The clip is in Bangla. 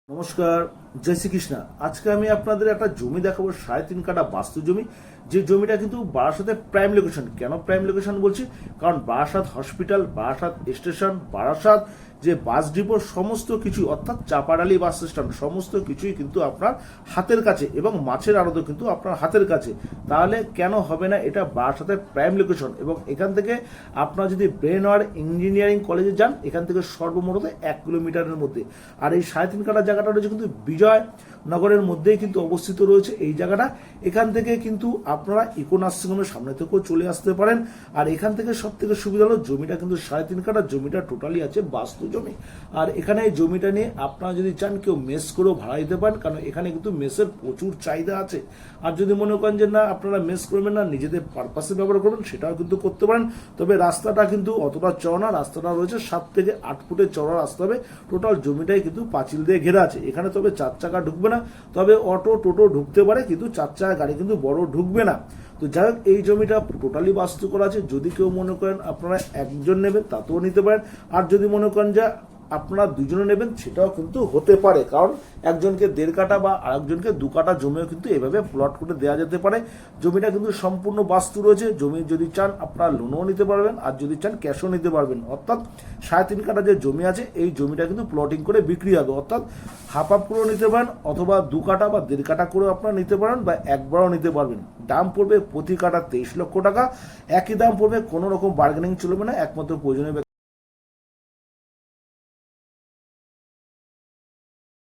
নমস্কার, জয় শ্রীকৃষ্ণা। আজকে আমি আপনাদের একটা জমি দেখাবো, 3.5 কাঠা বাস্তু জমি। যে জমিটা কিন্তু বারাসাতের প্রাইম লোকেশন। কেন প্রাইম লোকেশন বলছি? কারণ বারাসাত হসপিটাল, বারাসাত স্টেশন, বারাসাত যে বাস ডিপো সমস্ত কিছু, অর্থাৎ চাপাডালি বাস স্ট্যান্ড সমস্ত কিছুই কিন্তু আপনার হাতের কাছে, এবং মাছের আড়তও কিন্তু আপনার হাতের কাছে। তাহলে কেন হবে না? এটা বারাসাতের প্রাইম লোকেশন। এবং এখান থেকে আপনারা যদি ব্রেনওয়ার্ড ইঞ্জিনিয়ারিং কলেজে যান, এখান থেকে সর্বমোট 1 কিলোমিটারের মধ্যে। আর এই 3.5 কাঠা জায়গাটা রয়েছে কিন্তু বিজয়নগরের মধ্যেই কিন্তু অবস্থিত রয়েছে এই জায়গাটা। এখান থেকে কিন্তু আপনারা ইকো নার্সিংহোমের সামনে থেকেও চলে আসতে পারেন। আর এখান থেকে সব থেকে সুবিধা হলো জমিটা কিন্তু 3.5 কাঠা, জমিটা টোটালি আছে বাস্তু জমি। আর এখানে এই জমিটা নিয়ে আপনারা যদি চান কেউ মেস করেও ভাড়া দিতে পারেন, কারণ এখানে কিন্তু মেসের প্রচুর চাহিদা আছে। আর যদি মনে করেন যে না আপনারা মেস করবেন না, নিজেদের পারপাসে ব্যবহার করবেন, সেটাও কিন্তু করতে পারেন। তবে রাস্তাটা কিন্তু অতটা চওড়া না, রাস্তাটা রয়েছে 7 থেকে 8 ফুটের চওড়া রাস্তা হবে। টোটাল জমিটাই কিন্তু পাঁচিল দিয়ে ঘেরা আছে। এখানে তবে 4 চাকা ঢুকবে না, তবে অটো টোটো ঢুকতে পারে, কিন্তু 4 চাকা গাড়ি কিন্তু বড় ঢুকবে না। তো যাই হোক, এই জমিটা টোটালি বাস্তু করা আছে। যদি কেউ মনে করেন আপনারা একজন নেবেন, তাতেও নিতে পারেন। আর যদি মনে করেন যে আপনারা দুজনে নেবেন, সেটাও কিন্তু হতে পারে। কারণ একজনকে 1.5 কাঠা বা আরেকজনকে 2 কাঠা জমিও কিন্তু এভাবে প্লট করে দেওয়া যেতে পারে। জমিটা কিন্তু সম্পূর্ণ বাস্তু রয়েছে। জমি যদি চান আপনারা লোনও নিতে পারবেন, আর যদি চান ক্যাশও নিতে পারবেন। অর্থাৎ 3.5 কাঠা যে জমি আছে, এই জমিটা কিন্তু প্লটিং করে বিক্রি হবে। অর্থাৎ হাফ করেও নিতে পারেন, অথবা 2 কাঠা বা 1.5 কাঠা করেও আপনারা নিতে পারেন, বা একবারও নিতে পারবেন। দাম পড়বে প্রতি কাঠা 23 লক্ষ টাকা। একই দাম পড়বে, কোনো রকম বার্গেনিং চলবে না, একমাত্র প্রয়োজনীয়